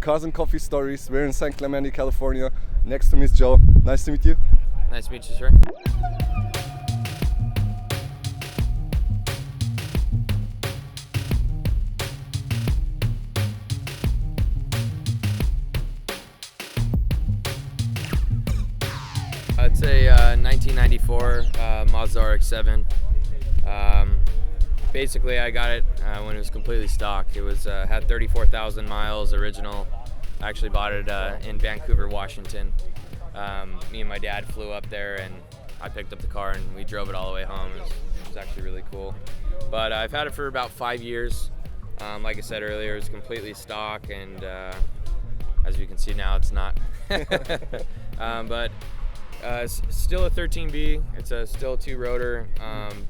Cars and Coffee Stories. We're in San Clemente, California. Next to me is Joe. Nice to meet you. Nice to meet you, sir. It's a 1994 Mazda RX-7. Basically, I got it when it was completely stock. It was had 34,000 miles original. I actually bought it in Vancouver, Washington. Me and my dad flew up there, and I picked up the car, and we drove it all the way home. It was actually really cool. But I've had it for about 5 years. Like I said earlier, it's completely stock, and as you can see now, it's not. But it's still a 13B. It's still a 2-rotor,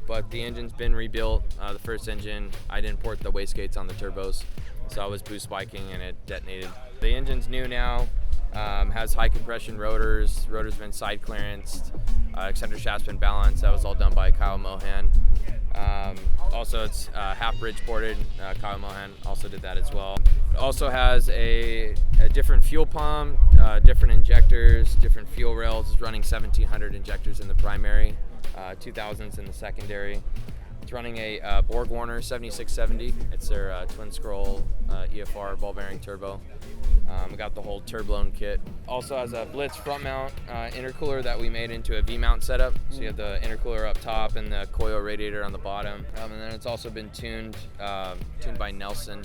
but the engine's been rebuilt. The first engine, I didn't port the wastegates on the turbos, so I was boost spiking and it detonated. The engine's new now, has high compression rotors. Rotor's been side clearanced, eccentric shaft's been balanced. That was all done by Kyle Mohan. Also, it's half bridge ported. Kyle Mohan also did that as well. It also has a different fuel pump, different injectors, different fuel rails. It's running 1,700 injectors in the primary, 2,000s in the secondary. It's running a BorgWarner 7670. It's their twin scroll EFR ball bearing turbo. We got the whole turboloan kit. Also has a Blitz front mount intercooler that we made into a V-mount setup. So you have the intercooler up top and the coil radiator on the bottom. And then it's also been tuned by Nelson.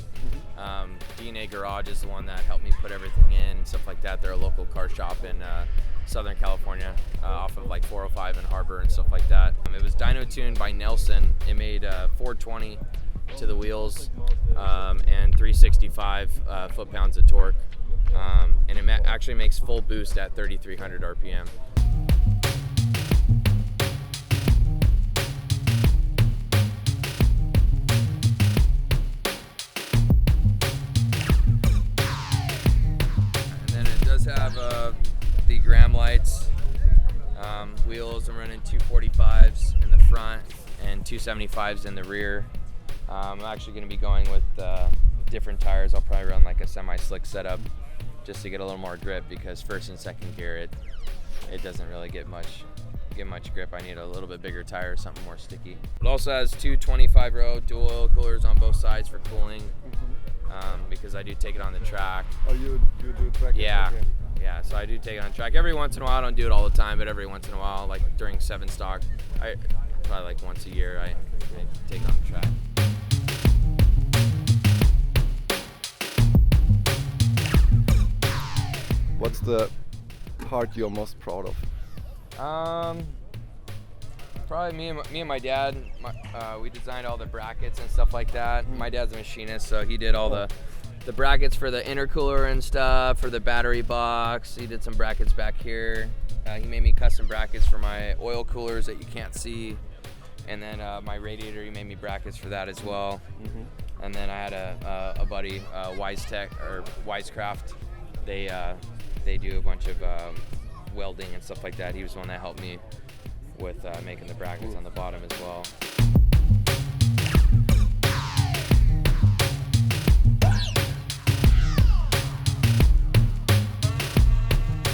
DNA Garage is the one that helped me put everything in and stuff like that. They're a local car shop in Southern California, off of like 405 and Harbor and stuff like that. It was dyno tuned by Nelson. It made 420 to the wheels and 365 foot-pounds of torque. And it actually makes full boost at 3,300 RPM. And then it does have the gram lights. Wheels, I'm running 245s in the front and 275s in the rear. I'm actually going to be going with different tires. I'll probably run like a semi-slick setup just to get a little more grip, because first and second gear it doesn't really get much grip. I need a little bit bigger tire, something more sticky. It also has two 25-row dual oil coolers on both sides for cooling, because I do take it on the track. Oh, you do track? Yeah. Okay. Yeah, so I do take it on track every once in a while. I don't do it all the time, but every once in a while, like during 7 stock, probably like once a year, I take it on the track. What's the part you're most proud of? Probably me and my dad. We designed all the brackets and stuff like that. My dad's a machinist, so he did all the brackets for the intercooler and stuff, for the battery box. He did some brackets back here. He made me custom brackets for my oil coolers that you can't see. And then my radiator, he made me brackets for that as well. And then I had a buddy, Wisecraft. They do a bunch of welding and stuff like that. He was the one that helped me with making the brackets on the bottom as well.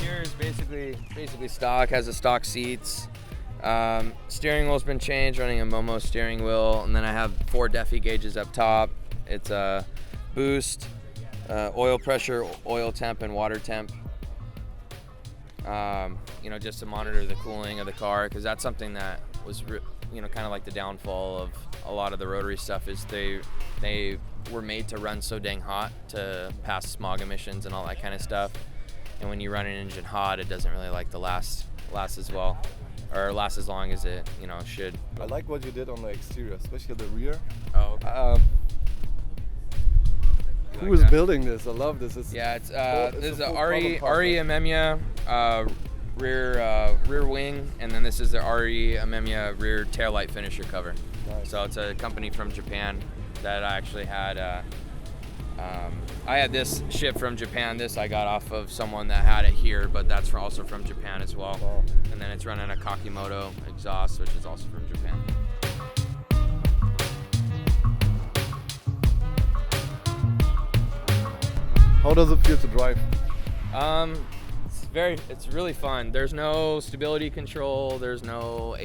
Here is basically stock. Has the stock seats. Steering wheel's been changed, running a Momo steering wheel, and then I have 4 Defi gauges up top. It's a boost, oil pressure, oil temp, and water temp. Just to monitor the cooling of the car, because that's something that was, kind of like the downfall of a lot of the rotary stuff, is they were made to run so dang hot to pass smog emissions and all that kind of stuff. And when you run an engine hot, it doesn't really like to last as well, or last as long as it should. I like what you did on the exterior, especially the rear. Oh, okay. Who is building this? I love this. This is a RE Amemia rear wing, and then this is the RE Amemia rear taillight finisher cover. Nice. So it's a company from Japan that I actually had. I had this shipped from Japan. This I got off of someone that had it here, but that's also from Japan as well. Wow. And then it's running a Kakimoto exhaust, which is also from Japan. How does it feel to drive? It's really fun. There's no stability control. There's no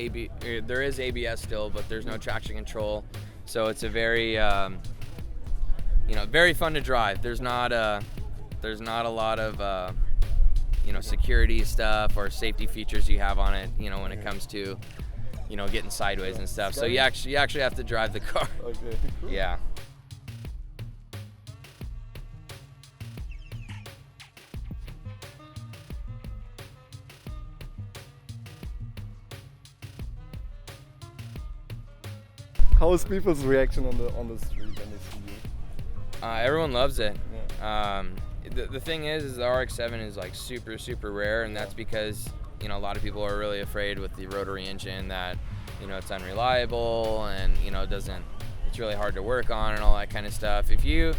there is ABS still, but there's no traction control. So it's a very, very fun to drive. There's not a lot of, security stuff or safety features you have on it, when it comes to, getting sideways and stuff. So you actually have to drive the car. Okay. Cool. Yeah. How is people's reaction on the street when they see you? Everyone loves it. Yeah. The thing is the RX-7 is like super, super rare, and that's because a lot of people are really afraid with the rotary engine that it's unreliable and it's really hard to work on and all that kind of stuff. If you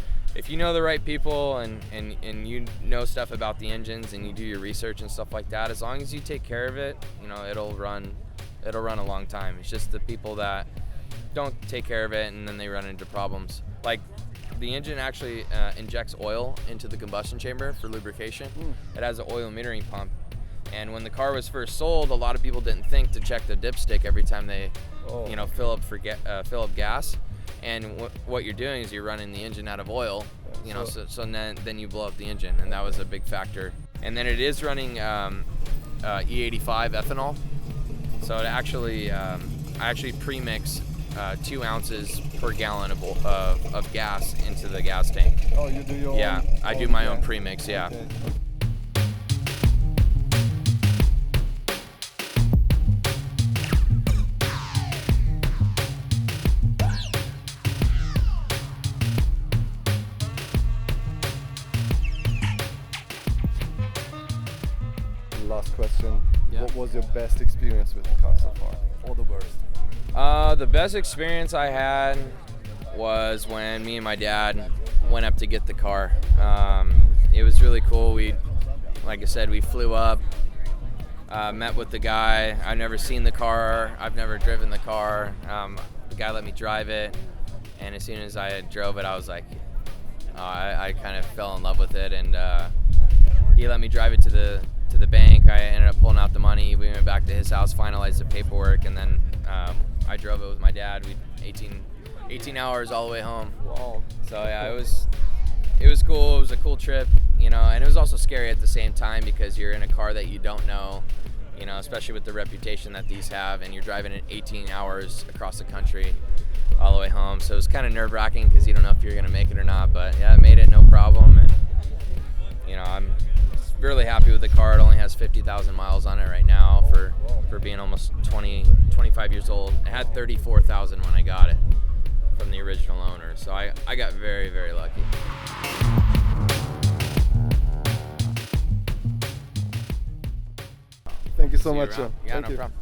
know the right people and you know stuff about the engines and you do your research and stuff like that, as long as you take care of it, it'll run a long time. It's just the people that don't take care of it and then they run into problems. Like the engine actually injects oil into the combustion chamber for lubrication. It has an oil metering pump, and when the car was first sold, a lot of people didn't think to check the dipstick every time they fill up gas. And what you're doing is you're running the engine out of oil, so then you blow up the engine, and that was a big factor. And then it is running E85 ethanol, so it actually I actually pre-mix 2 ounces per gallon of gas into the gas tank. Oh, you do your own? Yeah, I do my own premix. Yeah. Okay. Last question. Yeah. What was your best experience with the car so far, or the worst? The best experience I had was when me and my dad went up to get the car. It was really cool. Like I said, we flew up, met with the guy. I've never seen the car. I've never driven the car. The guy let me drive it, and as soon as I drove it, I was like, I kind of fell in love with it, and he let me drive it to the bank. I ended up pulling out the money. We went back to his house, finalized the paperwork, and then I drove it with my dad. We 18 hours all the way home. Wow. So yeah, it was cool. It was a cool trip, and it was also scary at the same time because you're in a car that you don't know, especially with the reputation that these have, and you're driving it 18 hours across the country all the way home. So it was kind of nerve-wracking because you don't know if you're gonna make it or not. But yeah, I made it, no problem, and I'm really happy with the car. It only has 50,000 miles on it right now for being almost 25 years old. It had 34,000 when I got it from the original owner, so I got very, very lucky. Thank you so See you much. around. Yeah, Thank no you. problem.